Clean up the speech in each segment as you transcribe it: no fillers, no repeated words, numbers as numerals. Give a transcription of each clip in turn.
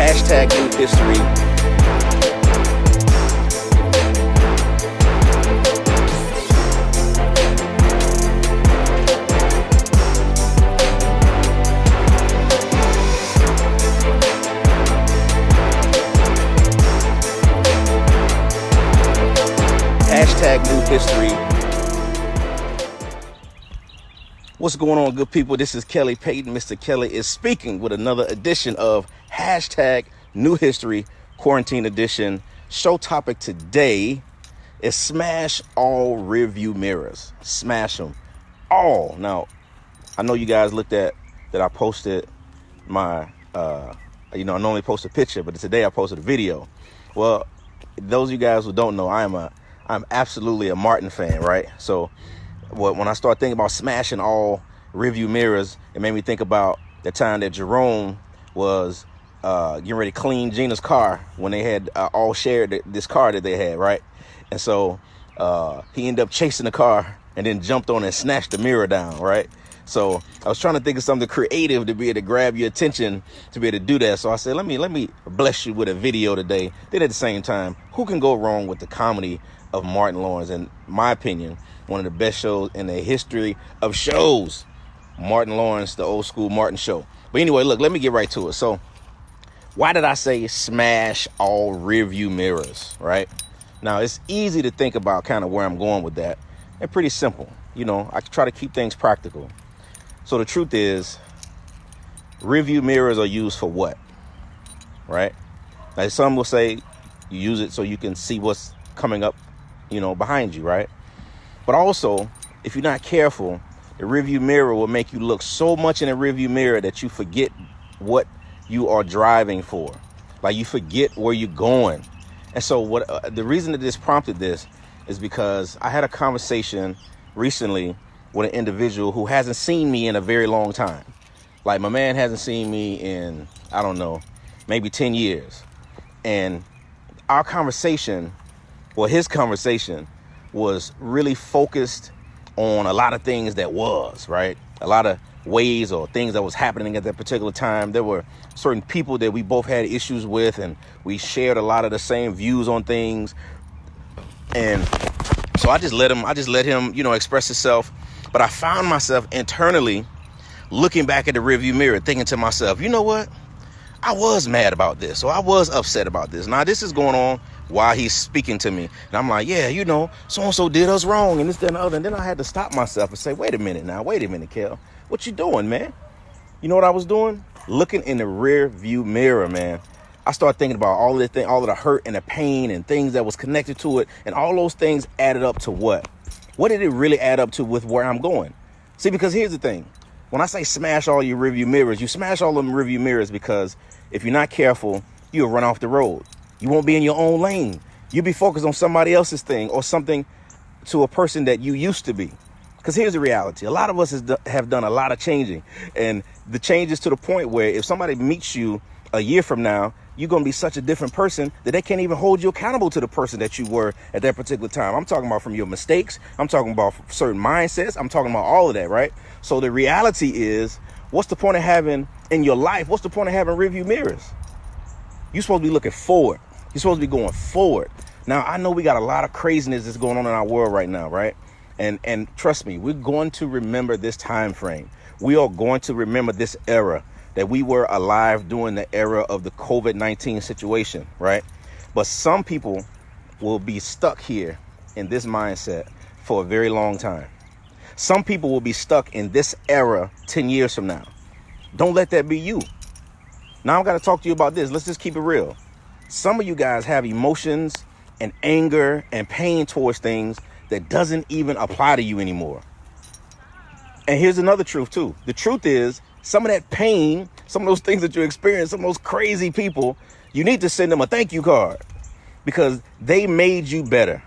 Hashtag new history. Hashtag new history. What's going on, good people? This is Kelly Payton. Mr. Kelly is speaking with another edition of Hashtag New History Quarantine Edition. Show topic today is Smash All Rearview Mirrors. Smash them all. Now, I know you guys looked at that I posted my, I normally post a picture, but today I posted a video. Well, those of you guys who don't know, I'm absolutely a Martin fan, right? So when I start thinking about smashing all rearview mirrors, it made me think about the time that Jerome was getting ready to clean Gina's car when they had all shared this car that they had, right? And so he ended up chasing the car and then jumped on and snatched the mirror down, right? So I was trying to think of something creative to be able to grab your attention, to be able to do that. So I said, let me bless you with a video today. Then at the same time, who can go wrong with the comedy of Martin Lawrence? In my opinion, one of the best shows in the history of shows. Martin Lawrence, the old school Martin show. But anyway, look, let me get right to it. So why did I say smash all rearview mirrors, right? Now, it's easy to think about kind of where I'm going with that. And pretty simple. I try to keep things practical. So the truth is, rearview mirrors are used for what, right? Now, some will say you use it so you can see what's coming up, behind you, right? But also, if you're not careful, the rearview mirror will make you look so much in the rearview mirror that you forget what you are driving for. Like you forget where you're going. And so the reason that this prompted this is because I had a conversation recently with an individual who hasn't seen me in a very long time. Like my man hasn't seen me in, I don't know, maybe 10 years. And our conversation, his conversation was really focused on a lot of things that was, right? A lot of ways or things that was happening at that particular time. There were certain people that we both had issues with, and we shared a lot of the same views on things. And so I just let him, express himself. But I found myself internally looking back at the rearview mirror, thinking to myself, you know what? I was mad about this, or I was upset about this. Now, this is going on while he's speaking to me. And I'm like, yeah, so-and-so did us wrong, and this, that, and the other. And then I had to stop myself and say, wait a minute, Kel. What you doing, man? You know what I was doing? Looking in the rear view mirror, man. I started thinking about all of the hurt and the pain and things that was connected to it. And all those things added up to what? What did it really add up to with where I'm going? See, because here's the thing. When I say smash all your rearview mirrors, you smash all them rearview mirrors because if you're not careful, you'll run off the road. You won't be in your own lane. You'll be focused on somebody else's thing or something to a person that you used to be. Because here's the reality. A lot of us have done a lot of changing. And the change is to the point where if somebody meets you a year from now, you're going to be such a different person that they can't even hold you accountable to the person that you were at that particular time. I'm talking about from your mistakes. I'm talking about certain mindsets. I'm talking about all of that, right? So the reality is, what's the point of having in your life? What's the point of having rearview mirrors? You're supposed to be looking forward. You're supposed to be going forward. Now, I know we got a lot of craziness that's going on in our world right now, right? And trust me, we're going to remember this time frame. We are going to remember this era that we were alive during the era of the COVID-19 situation, right? But some people will be stuck here in this mindset for a very long time. Some people will be stuck in this era 10 years from now. Don't let that be you. Now I've got to talk to you about this. Let's just keep it real. Some of you guys have emotions and anger and pain towards things that doesn't even apply to you anymore. And here's another truth too. The truth is, some of that pain, some of those things that you experience, some of those crazy people, you need to send them a thank you card because they made you better.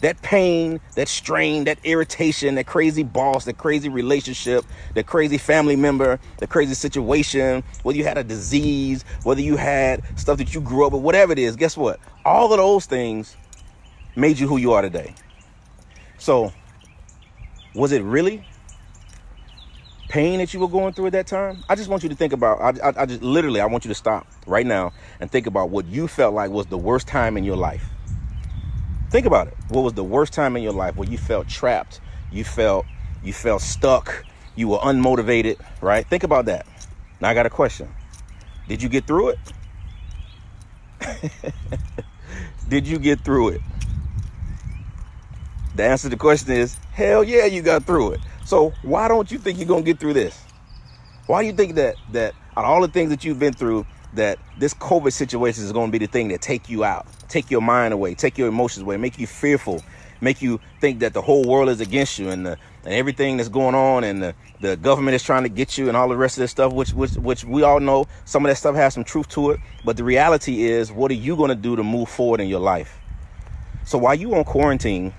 That pain, that strain, that irritation, that crazy boss, that crazy relationship, that crazy family member, the crazy situation, whether you had a disease, whether you had stuff that you grew up with, whatever it is, guess what? All of those things made you who you are today. So was it really pain that you were going through at that time, I just want you to think about, I just literally, I want you to stop right now and think about what you felt like was the worst time in your life. Think about it. What was the worst time in your life where you felt trapped, you felt stuck, you were unmotivated, right? Think about that. Now I got a question. Did you get through it? Did you get through it? The answer to the question is, hell yeah, you got through it. So why don't you think you're going to get through this? Why do you think that out of all the things that you've been through, that this COVID situation is going to be the thing that take you out, take your mind away, take your emotions away, make you fearful, make you think that the whole world is against you and everything that's going on and the government is trying to get you and all the rest of this stuff, which we all know some of that stuff has some truth to it. But the reality is, what are you going to do to move forward in your life? So while you on quarantine,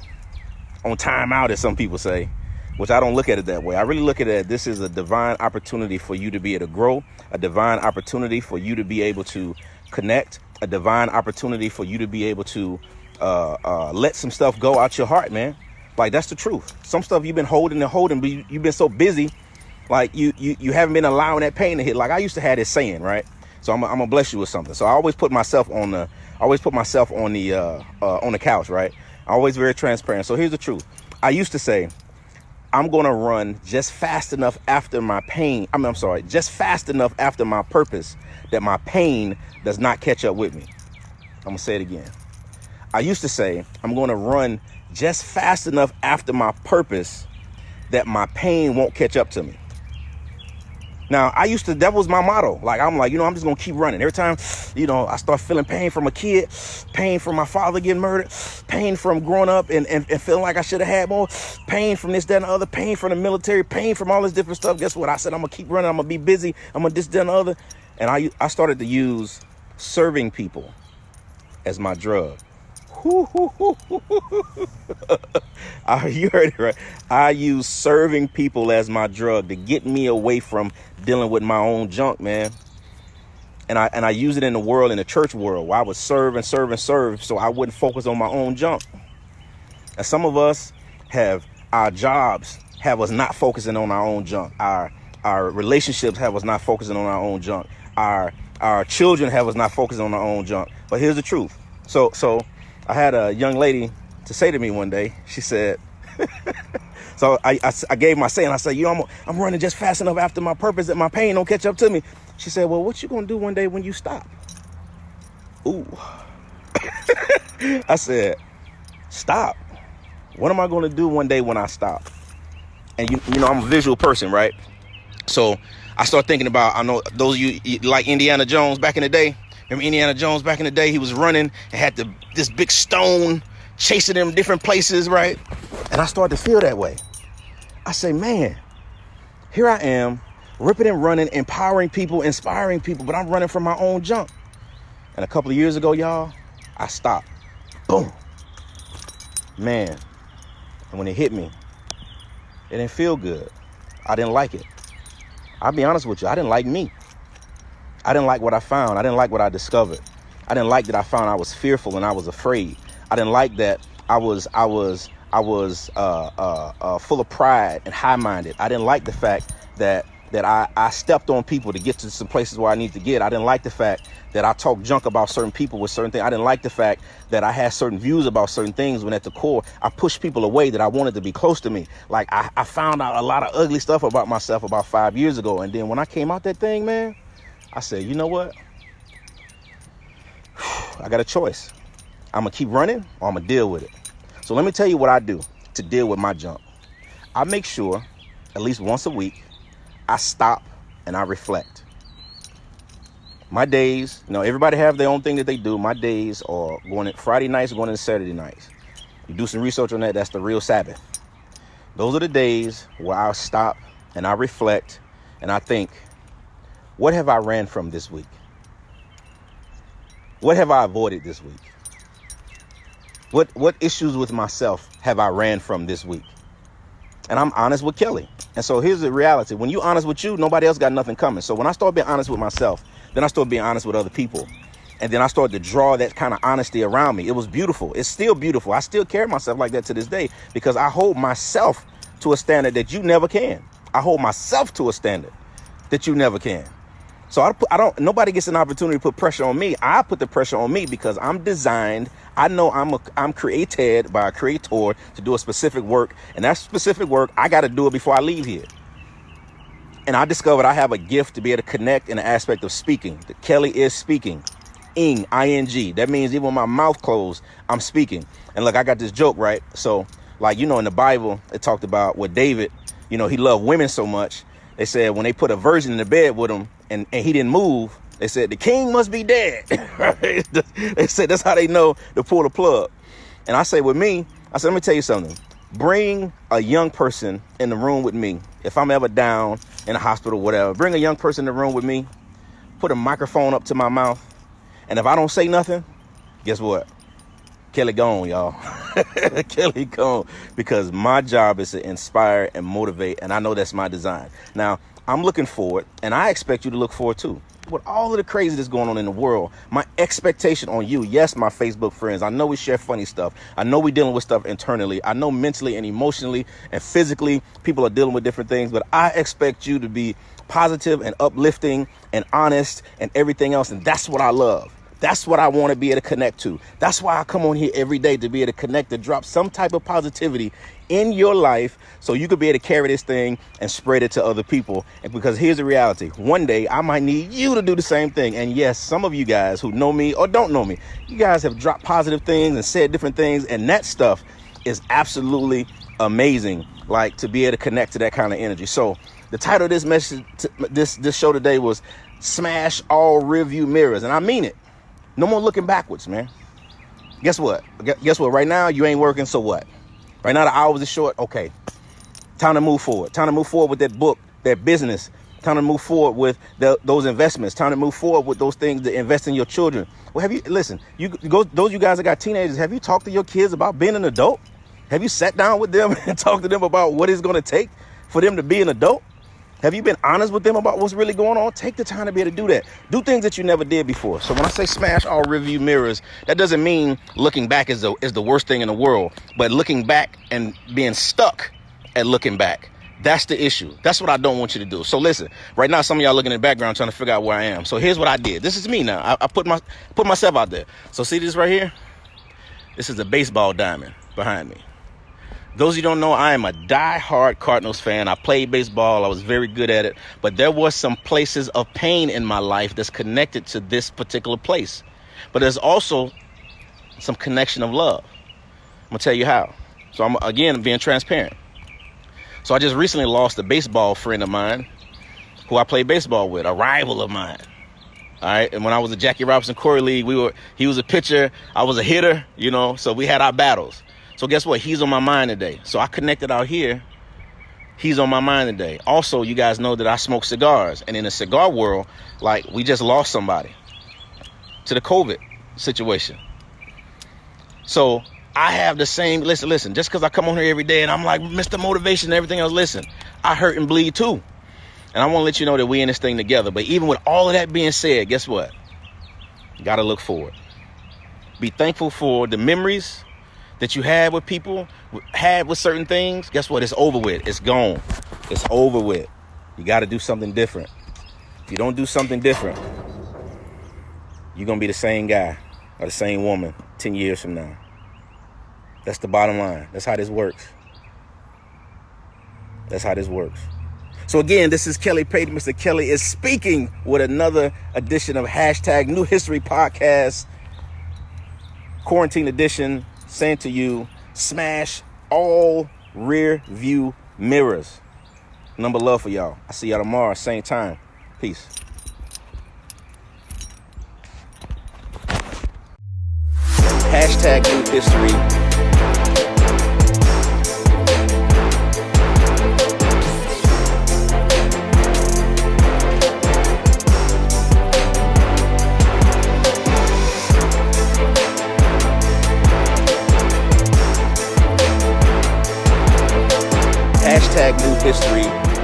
on time out, as some people say, which I don't look at it that way. I really look at it as this is a divine opportunity for you to be able to grow, a divine opportunity for you to be able to connect, a divine opportunity for you to be able to let some stuff go out your heart, man. Like, that's the truth. Some stuff you've been holding, but you've been so busy, like you haven't been allowing that pain to hit. Like I used to have this saying, right? So I'm gonna bless you with something. So I always put myself on the couch, right? Always very transparent. So here's the truth. I used to say, I'm going to run just fast enough after my pain. Just fast enough after my purpose that my pain does not catch up with me. I'm going to say it again. I used to say, I'm going to run just fast enough after my purpose that my pain won't catch up to me. Now, that was my motto. Like, I'm like, I'm just going to keep running. Every time, I start feeling pain from a kid, pain from my father getting murdered, pain from growing up and feeling like I should have had more, pain from this, that, and the other, pain from the military, pain from all this different stuff. Guess what? I said, I'm going to keep running. I'm going to be busy. I'm going to this, that, and the other. And I started to use serving people as my drug. You heard it right. I use serving people as my drug to get me away from dealing with my own junk, man. And I use it in the world, in the church world, where I would serve and serve and serve so I wouldn't focus on my own junk. And some of us our jobs have us not focusing on our own junk. Our relationships have us not focusing on our own junk. Our children have us not focusing on our own junk. But here's the truth. So I had a young lady to say to me one day, she said, so I gave my saying, I said, I'm running just fast enough after my purpose that my pain don't catch up to me. She said, well, what you going to do one day when you stop? Ooh. I said, stop. What am I going to do one day when I stop? And I'm a visual person, right? So I start thinking about, I know those of you like Indiana Jones back in the day. Remember Indiana Jones back in the day? He was running and had this big stone chasing him different places, right? And I started to feel that way. I say, man, here I am, ripping and running, empowering people, inspiring people, but I'm running from my own junk. And a couple of years ago, y'all, I stopped. Boom. Man. And when it hit me, it didn't feel good. I didn't like it. I'll be honest with you, I didn't like me. I didn't like what I found. I didn't like what I discovered. I didn't like that I found I was fearful and I was afraid. I didn't like that I was full of pride and high-minded. I didn't like the fact that I stepped on people to get to some places where I need to get. I didn't like the fact that I talked junk about certain people with certain things. I didn't like the fact that I had certain views about certain things when at the core, I pushed people away that I wanted to be close to me. Like I found out a lot of ugly stuff about myself about 5 years ago. And then when I came out that thing, man, I said, you know what? I got a choice. I'm going to keep running or I'm going to deal with it. So let me tell you what I do to deal with my junk. I make sure at least once a week, I stop and I reflect. My days, everybody have their own thing that they do. My days are going in Friday nights, going into Saturday nights. You do some research on that. That's the real Sabbath. Those are the days where I stop and I reflect and I think, what have I ran from this week? What have I avoided this week? What issues with myself have I ran from this week? And I'm honest with Kelly. And so here's the reality. When you honest with you, nobody else got nothing coming. So when I start being honest with myself, then I start being honest with other people. And then I started to draw that kind of honesty around me. It was beautiful. It's still beautiful. I still carry myself like that to this day because I hold myself to a standard that you never can. I hold myself to a standard that you never can. So nobody gets an opportunity to put pressure on me. I put the pressure on me because I'm designed. I know I'm created by a creator to do a specific work. And that specific work, I got to do it before I leave here. And I discovered I have a gift to be able to connect in the aspect of speaking. The Kelly is speaking. I-N-G. That means even with my mouth closed, I'm speaking. And look, I got this joke, right? So, like, in the Bible, it talked about what David, he loved women so much. They said when they put a virgin in the bed with him and he didn't move, they said the king must be dead. Right? They said that's how they know to pull the plug. And I say with me, let me tell you something. Bring a young person in the room with me. If I'm ever down in a hospital, whatever, bring a young person in the room with me, put a microphone up to my mouth. And if I don't say nothing, guess what? Kelly gone, y'all. Kelly gone. Because my job is to inspire and motivate. And I know that's my design. Now, I'm looking forward, and I expect you to look forward too. With all of the crazy that's going on in the world, my expectation on you, yes, my Facebook friends, I know we share funny stuff. I know we're dealing with stuff internally. I know mentally and emotionally and physically people are dealing with different things. But I expect you to be positive and uplifting and honest and everything else. And that's what I love. That's what I want to be able to connect to. That's why I come on here every day, to be able to connect, to drop some type of positivity in your life so you could be able to carry this thing and spread it to other people. And because here's the reality. One day I might need you to do the same thing. And yes, some of you guys who know me or don't know me, you guys have dropped positive things and said different things. And that stuff is absolutely amazing, like to be able to connect to that kind of energy. So the title of this message, this show today was Smash All Rearview Mirrors. And I mean it. No more looking backwards, man. Guess what? Right now, you ain't working, so what? Right now, the hours are short. Okay. Time to move forward. Time to move forward with that book, that business. Time to move forward with those investments. Time to move forward with those things to invest in your children. Well, those of you guys that got teenagers, have you talked to your kids about being an adult? Have you sat down with them and talked to them about what it's going to take for them to be an adult? Have you been honest with them about what's really going on? Take the time to be able to do that. Do things that you never did before. So when I say smash all rearview mirrors, that doesn't mean looking back is the worst thing in the world. But looking back and being stuck at looking back, that's the issue. That's what I don't want you to do. So listen, right now, some of y'all looking in the background trying to figure out where I am. So here's what I did. This is me now. I put myself out there. So see this right here? This is a baseball diamond behind me. Those of you who don't know, I am a die-hard Cardinals fan. I played baseball. I was very good at it. But there was some places of pain in my life that's connected to this particular place. But there's also some connection of love. I'm going to tell you how. So I'm, again, being transparent. So I just recently lost a baseball friend of mine who I played baseball with, a rival of mine. All right. And when I was at Jackie Robinson Corey League, he was a pitcher. I was a hitter, so we had our battles. So guess what? He's on my mind today. So I connected out here. He's on my mind today. Also, you guys know that I smoke cigars. And in the cigar world, like, we just lost somebody to the COVID situation. So I have the same, listen, just because I come on here every day and I'm like Mr. Motivation and everything else, listen, I hurt and bleed too. And I want to let you know that we in this thing together. But even with all of that being said, guess what? You got to look forward. Be thankful for the memories that you had with people, had with certain things. Guess what? It's over with. It's gone. It's over with. You got to do something different. If you don't do something different, you're going to be the same guy or the same woman 10 years from now. That's the bottom line. That's how this works. That's how this works. So again, this is Kelly Payton. Mr. Kelly is speaking with another edition of hashtag New History Podcast, Quarantine Edition, saying to you, smash all rear view mirrors. Number love for y'all. I see y'all tomorrow, same time. Peace. Hashtag New History. Hashtag New History